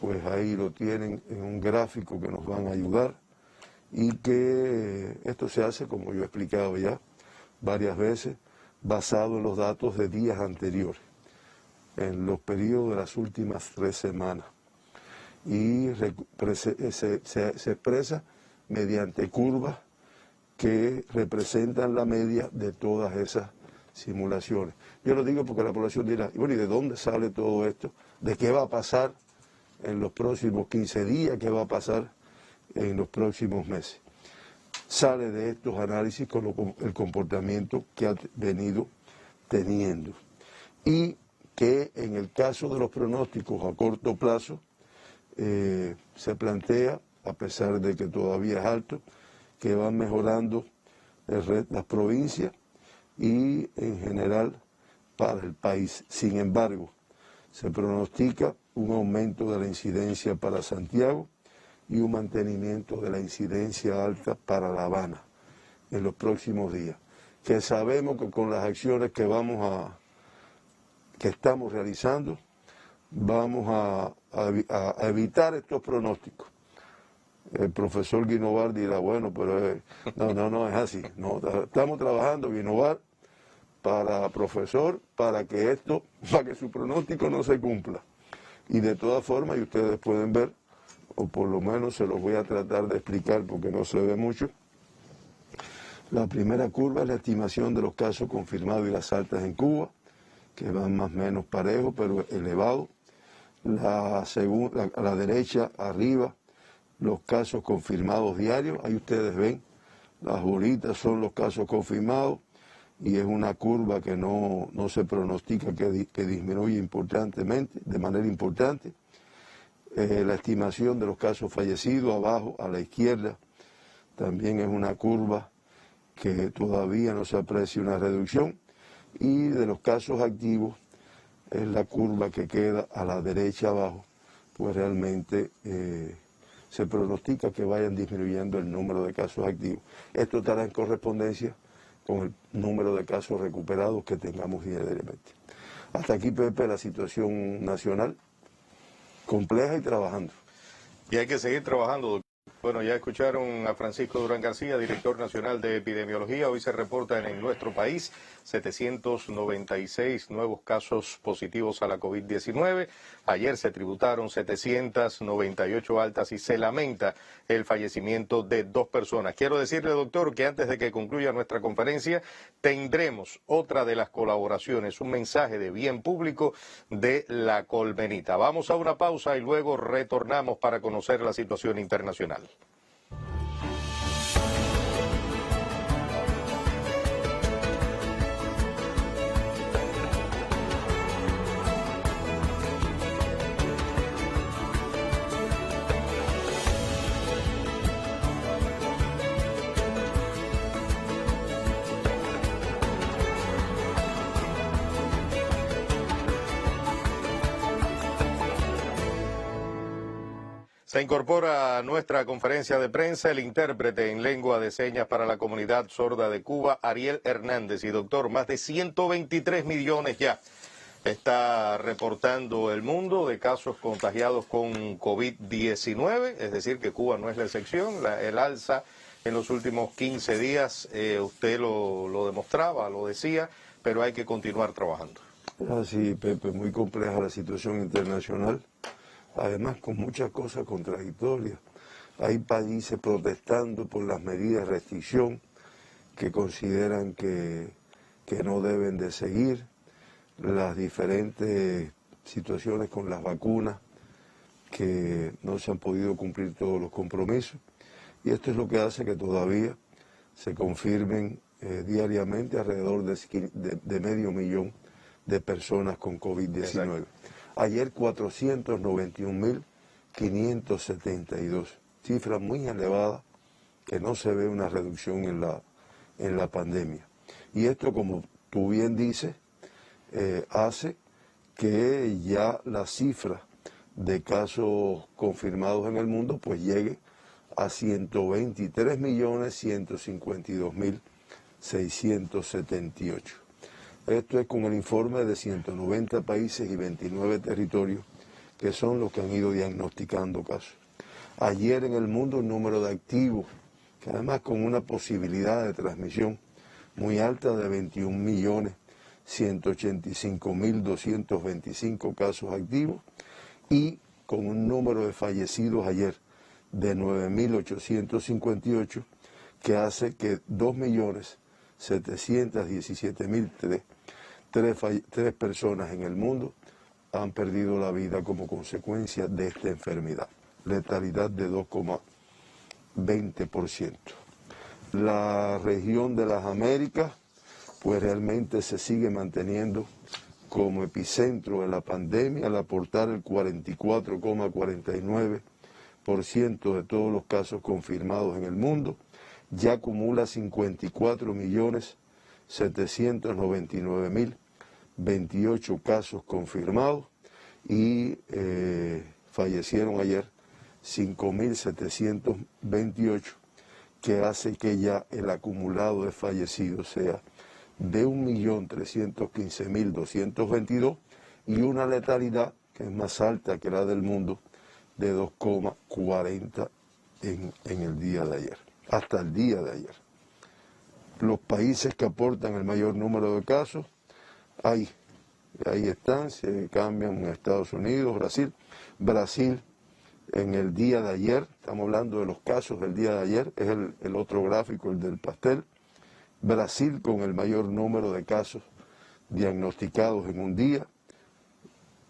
Speaker 4: pues ahí lo tienen en un gráfico que nos van a ayudar, y que esto se hace, como yo he explicado ya varias veces, basado en los datos de días anteriores, en los periodos de las últimas 3 semanas. Y se expresa mediante curvas que representan la media de todas esas simulaciones. Yo lo digo porque la población dirá, bueno, ¿y de dónde sale todo esto? ¿De qué va a pasar en los próximos 15 días? ¿Qué va a pasar en los próximos meses? Sale de estos análisis con el comportamiento que ha venido teniendo. Y que en el caso de los pronósticos a corto plazo, se plantea, a pesar de que todavía es alto, que van mejorando las provincias y en general para el país. Sin embargo, se pronostica un aumento de la incidencia para Santiago y un mantenimiento de la incidencia alta para La Habana en los próximos días, que sabemos que con las acciones que estamos realizando vamos a evitar estos pronósticos. El profesor Guinovar dirá, bueno, pero no es así. No, estamos trabajando, Guinovar, para que su pronóstico no se cumpla. Y de todas formas, y ustedes pueden ver, o por lo menos se los voy a tratar de explicar porque no se ve mucho. La primera curva es la estimación de los casos confirmados y las altas en Cuba, que van más o menos parejos, pero elevados. A la derecha, arriba, los casos confirmados diarios. Ahí ustedes ven, las bolitas son los casos confirmados y es una curva que no se pronostica que disminuye importantemente, de manera importante. La estimación de los casos fallecidos, abajo, a la izquierda, también es una curva que todavía no se aprecia una reducción. Y de los casos activos, es la curva que queda a la derecha abajo, pues realmente se pronostica que vayan disminuyendo el número de casos activos. Esto estará en correspondencia con el número de casos recuperados que tengamos diariamente. Hasta aquí, Pepe, la situación nacional, compleja y trabajando.
Speaker 3: Y hay que seguir trabajando, doctor. Bueno, ya escucharon a Francisco Durán García, director nacional de epidemiología. Hoy se reportan en nuestro país 796 nuevos casos positivos a la COVID-19. Ayer se tributaron 798 altas y se lamenta el fallecimiento de 2 personas. Quiero decirle, doctor, que antes de que concluya nuestra conferencia, tendremos otra de las colaboraciones, un mensaje de bien público de La Colmenita. Vamos a una pausa y luego retornamos para conocer la situación internacional. Se incorpora a nuestra conferencia de prensa el intérprete en lengua de señas para la comunidad sorda de Cuba, Ariel Hernández. Y doctor, más de 123 millones ya está reportando el mundo de casos contagiados con COVID-19, es decir, que Cuba no es la excepción. El alza en los últimos 15 días, usted lo demostraba, lo decía, pero hay que continuar trabajando.
Speaker 4: Así, Pepe, muy compleja la situación internacional. Además, con muchas cosas contradictorias. Hay países protestando por las medidas de restricción que consideran que no deben de seguir, las diferentes situaciones con las vacunas, que no se han podido cumplir todos los compromisos. Y esto es lo que hace que todavía se confirmen diariamente alrededor de medio millón de personas con COVID-19. Ayer 491.572, cifra muy elevada, que no se ve una reducción en la pandemia. Y esto, como tú bien dices, hace que ya la cifra de casos confirmados en el mundo pues llegue a 123.152.678. Esto es con el informe de 190 países y 29 territorios que son los que han ido diagnosticando casos. Ayer en el mundo el número de activos, que además con una posibilidad de transmisión muy alta de 21.185.225 casos activos y con un número de fallecidos ayer de 9.858, que hace que 2.717.003 personas en el mundo han perdido la vida como consecuencia de esta enfermedad. Letalidad de 2,20%. La región de las Américas, pues realmente se sigue manteniendo como epicentro de la pandemia, al aportar el 44,49% de todos los casos confirmados en el mundo. Ya acumula 54.799.028 casos confirmados y fallecieron ayer 5.728, que hace que ya el acumulado de fallecidos sea de 1.315.222 y una letalidad que es más alta que la del mundo de 2,40 en el día de ayer, hasta el día de ayer. Los países que aportan el mayor número de casos, ahí están, se cambian en Estados Unidos, Brasil. Brasil en el día de ayer, estamos hablando de los casos del día de ayer, es el otro gráfico, el del pastel. Brasil con el mayor número de casos diagnosticados en un día,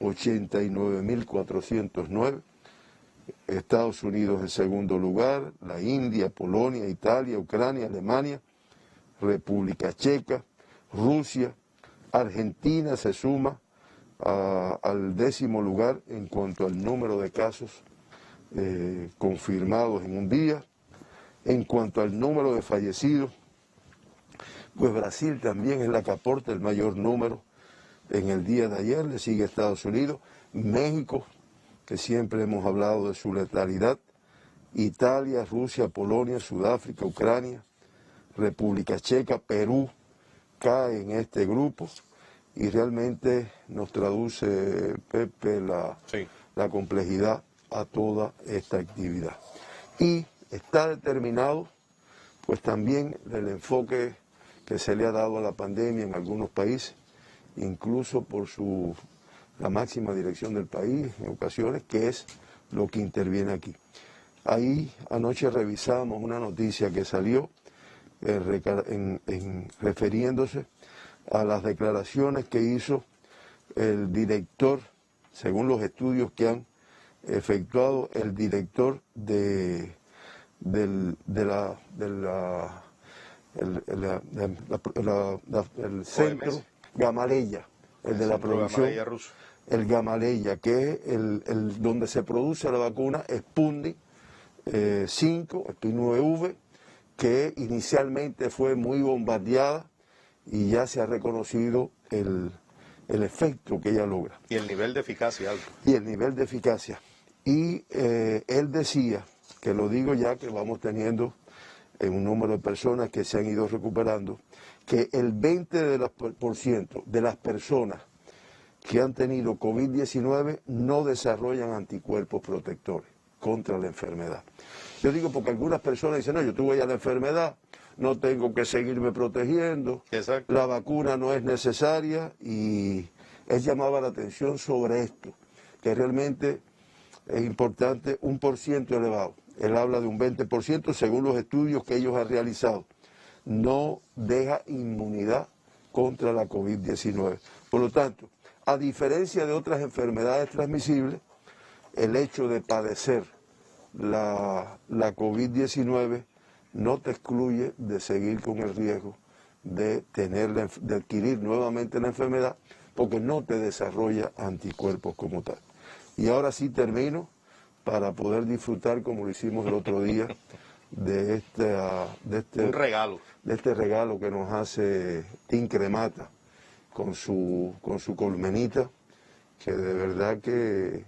Speaker 4: 89.409. Estados Unidos en segundo lugar, la India, Polonia, Italia, Ucrania, Alemania, República Checa, Rusia, Argentina se suma al 10º lugar en cuanto al número de casos confirmados en un día. En cuanto al número de fallecidos, pues Brasil también es la que aporta el mayor número en el día de ayer, le sigue Estados Unidos, México, que siempre hemos hablado de su letalidad, Italia, Rusia, Polonia, Sudáfrica, Ucrania, República Checa, Perú, cae en este grupo y realmente nos traduce, Pepe, la complejidad a toda esta actividad. Y está determinado, pues también el enfoque que se le ha dado a la pandemia en algunos países, incluso por la máxima dirección del país en ocasiones, que es lo que interviene aquí. Ahí anoche revisamos una noticia que salió refiriéndose a las declaraciones que hizo el director, según los estudios que han efectuado, el director del centro Gamaleya, el de la producción, el Gamaleya, que es el donde se produce la vacuna Sputnik 5, Sputnik V, que inicialmente fue muy bombardeada y ya se ha reconocido el efecto que ella logra.
Speaker 3: Y el nivel de eficacia alto.
Speaker 4: Y el nivel de eficacia. Y él decía, que lo digo ya que vamos teniendo un número de personas que se han ido recuperando, que el 20% de las personas que han tenido COVID-19 no desarrollan anticuerpos protectores contra la enfermedad. Yo digo porque algunas personas dicen, no, yo tuve ya la enfermedad, no tengo que seguirme protegiendo,
Speaker 3: exacto,
Speaker 4: la vacuna no es necesaria, y él llamaba la atención sobre esto, que realmente es importante, un % elevado. Él habla de un 20% según los estudios que ellos han realizado. No deja inmunidad contra la COVID-19. Por lo tanto, a diferencia de otras enfermedades transmisibles, el hecho de padecer la COVID-19 no te excluye de seguir con el riesgo de adquirir nuevamente la enfermedad, porque no te desarrolla anticuerpos como tal. Y ahora sí termino para poder disfrutar, como lo hicimos el otro día, de este regalo que nos hace Tim Cremata con su colmenita, que de verdad que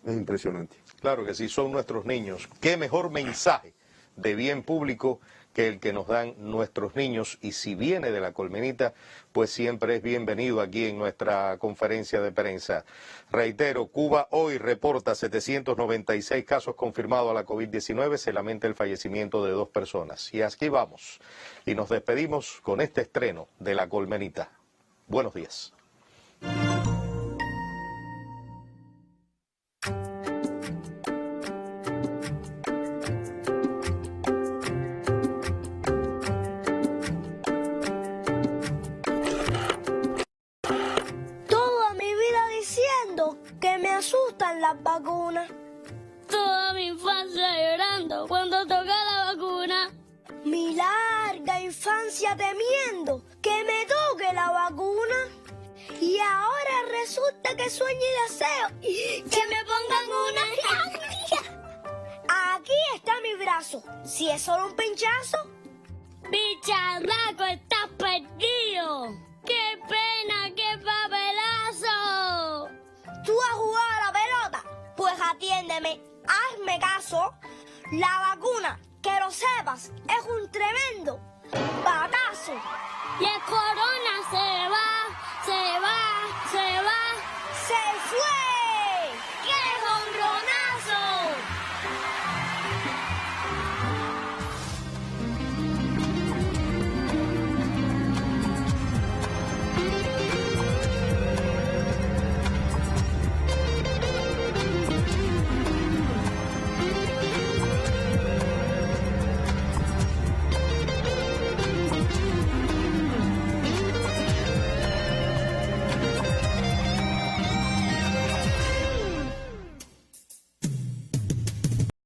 Speaker 4: es impresionante.
Speaker 3: Claro que sí, son nuestros niños. Qué mejor mensaje de bien público que el que nos dan nuestros niños, y si viene de la colmenita, pues siempre es bienvenido aquí en nuestra conferencia de prensa. Reitero, Cuba hoy reporta 796 casos confirmados a la COVID-19, se lamenta el fallecimiento de 2 personas. Y aquí vamos, y nos despedimos con este estreno de la colmenita. Buenos días.
Speaker 5: Que me asustan las vacunas.
Speaker 6: Toda mi infancia llorando cuando toca la vacuna.
Speaker 5: Mi larga infancia temiendo que me toque la vacuna. Y ahora resulta que sueño y deseo que me pongan una. Aquí está mi brazo. Si es solo un pinchazo.
Speaker 6: Bicharraco, estás perdido. ¡Qué pena, qué papelazo!
Speaker 5: ¿Tú has jugado a la pelota? Pues atiéndeme, hazme caso. La vacuna, que lo sepas, es un tremendo batazo.
Speaker 6: Y el